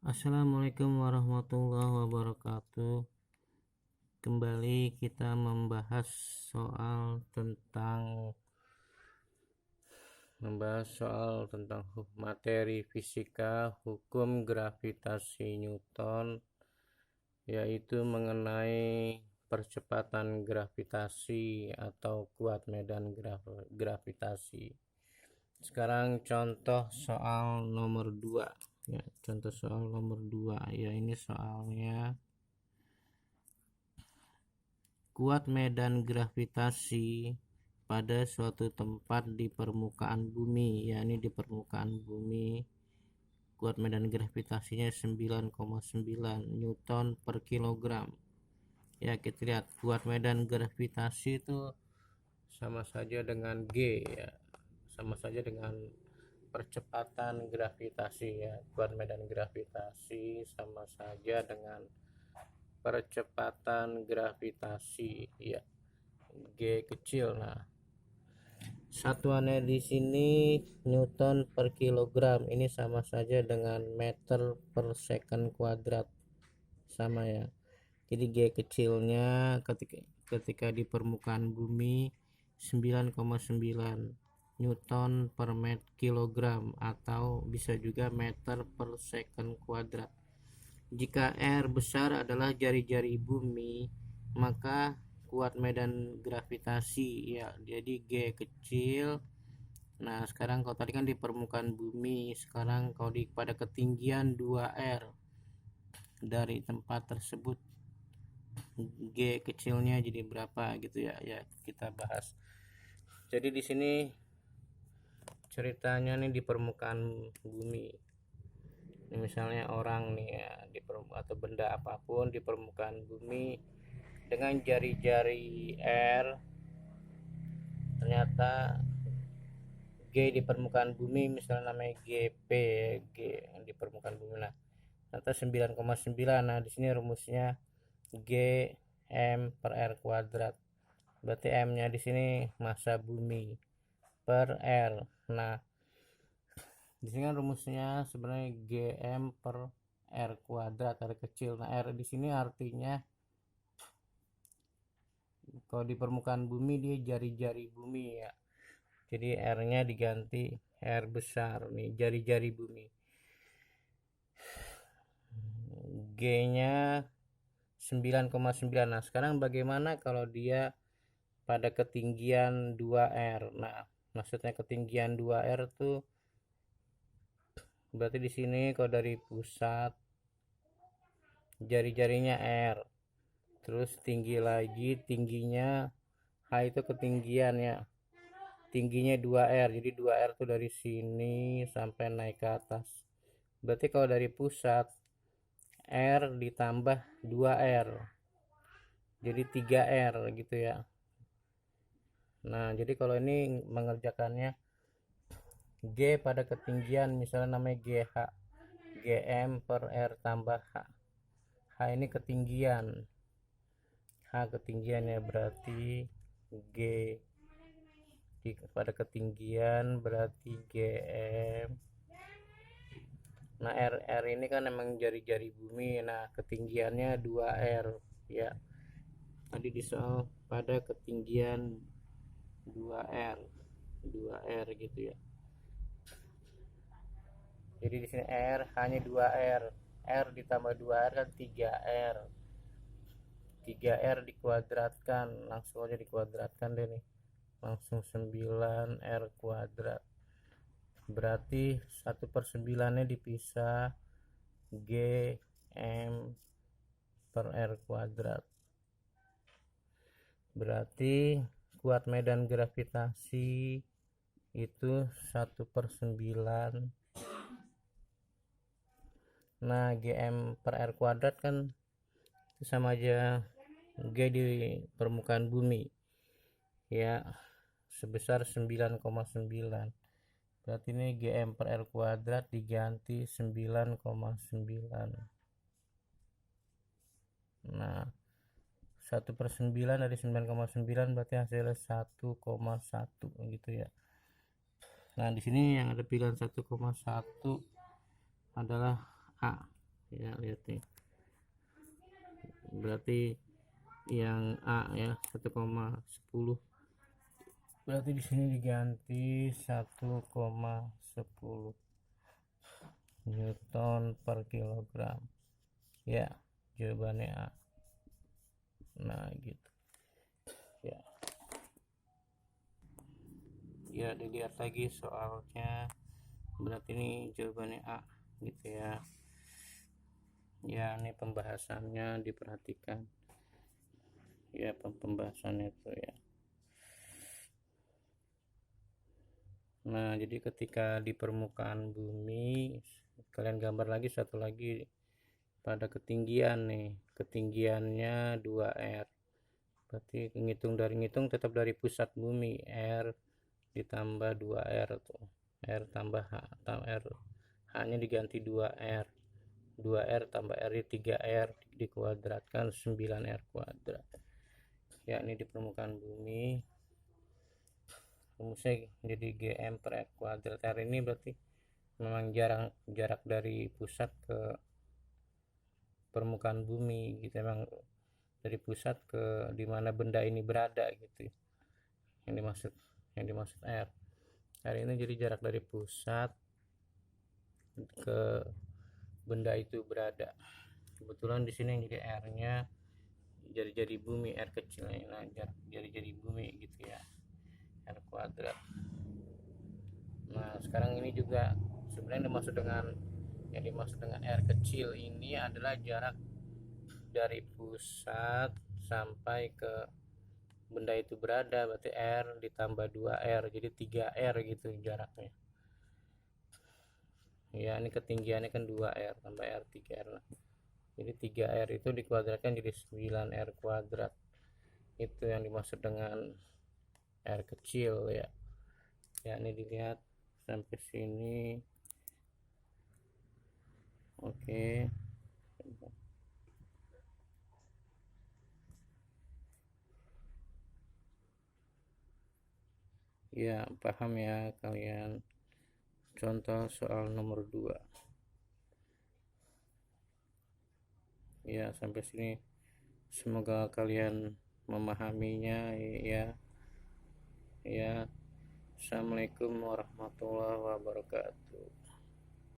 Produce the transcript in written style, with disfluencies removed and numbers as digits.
Assalamualaikum warahmatullahi wabarakatuh. Kembali kita membahas soal tentang materi fisika hukum gravitasi Newton, yaitu mengenai percepatan gravitasi atau kuat medan gravitasi. Sekarang contoh soal nomor 2 ya, contoh soal nomor 2 ya, ini soalnya kuat medan gravitasi pada suatu tempat di permukaan bumi, yakni di permukaan bumi. Kuat medan gravitasinya 9,9 Newton per kilogram. Ya, kita lihat kuat medan gravitasi itu sama saja dengan G ya, sama saja dengan percepatan gravitasi ya. Kuat medan gravitasi sama saja dengan percepatan gravitasi ya, G kecil. Nah, satuannya di sini Newton per kilogram, ini sama saja dengan meter per second kuadrat, sama ya. Jadi G kecilnya ketika di permukaan bumi 9,9 Newton per kilogram, atau bisa juga meter per second kuadrat. Jika R besar adalah jari-jari bumi, maka kuat medan gravitasi ya, jadi G kecil. Nah, sekarang kalau tadi kan di permukaan bumi, sekarang kalau pada ketinggian 2R dari tempat tersebut, G kecilnya jadi berapa gitu ya. Ya, kita bahas. Jadi di sini ceritanya nih di permukaan bumi. Ini misalnya orang nih ya, atau benda apapun di permukaan bumi dengan jari-jari R. Ternyata G di permukaan bumi misalnya namanya GP, G di permukaan bumi. Nah, ternyata 9,9. Nah, di sini rumusnya G M per R kuadrat. Berarti M-nya di sini massa bumi per R. Nah, di sini kan rumusnya sebenarnya GM per R kuadrat, R kecil. Nah, R di sini artinya kalau di permukaan bumi dia jari-jari bumi ya. Jadi R-nya diganti R besar nih, jari-jari bumi. G-nya 9,9. Nah, sekarang bagaimana kalau dia pada ketinggian 2R? Nah, maksudnya ketinggian 2R tuh berarti di sini kalau dari pusat jari-jarinya R, terus tinggi lagi, tingginya H itu ketinggian ya, tingginya 2R. Jadi 2R tuh dari sini sampai naik ke atas. Berarti kalau dari pusat R ditambah 2R jadi 3R gitu ya. Nah, jadi kalau ini mengerjakannya G pada ketinggian misalnya namanya GH, GM per R tambah H. H ini ketinggian, H ketinggiannya, berarti G pada ketinggian berarti GM. Nah, R ini kan emang jari-jari bumi. Nah, ketinggiannya 2R ya. Tadi di soal pada ketinggian 2R gitu ya. Jadi di sini R hanya 2R. R ditambah 2R kan 3R. 3R dikuadratkan, langsung aja dikuadratkan deh nih. Langsung 9R kuadrat. Berarti 1/9-nya dipisah G M per R kuadrat. Berarti kuat medan gravitasi itu 1/9. Nah, GM per R kuadrat kan sama aja G di permukaan bumi ya, sebesar 9,9. Berarti ini GM per R kuadrat diganti 9,9. Nah, 1/9 dari 9,9 berarti hasilnya 1,1 gitu ya. Nah, di sini yang ada pilihan 1,1 adalah A. Ya, lihat nih, berarti yang A ya 1,10, berarti di sini diganti 1,10 Newton per kilogram. Ya, jawabannya A. Nah, gitu. Ya. Ya, dilihat lagi soalnya. Berarti ini jawabannya A gitu ya. Ya, ini pembahasannya diperhatikan. Ya, pembahasannya itu ya. Nah, jadi ketika di permukaan bumi, kalian gambar lagi satu lagi pada ketinggian nih. Ketinggiannya 2R. Berarti ngitung tetap dari pusat bumi, R ditambah 2R tuh. R tambah H, R H-nya diganti 2R. 2R tambah R 3R dikuadratkan 9R kuadrat. Ya, ini di permukaan bumi. Rumusnya jadi GM per R kuadrat. R ini berarti memang jarak dari pusat ke permukaan bumi gitu, emang dari pusat ke dimana benda ini berada gitu, yang dimaksud R. R ini jadi jarak dari pusat ke benda itu berada. Kebetulan di sini yang jadi R-nya jadi bumi, R kecilnya, nah jadi bumi gitu ya, R kuadrat. Nah, sekarang ini juga sebenarnya yang dimaksud dengan R kecil ini adalah jarak dari pusat sampai ke benda itu berada, berarti R ditambah 2R jadi 3R gitu jaraknya. Ya, ini ketinggiannya kan 2R tambah R 3R. Jadi 3R itu dikuadratkan jadi 9R kuadrat. Itu yang dimaksud dengan R kecil ya. Ya, ini dilihat sampai sini. Oke. Ya, paham ya kalian. Contoh soal nomor 2. Ya, sampai sini semoga kalian memahaminya ya. Ya. Assalamualaikum warahmatullahi wabarakatuh.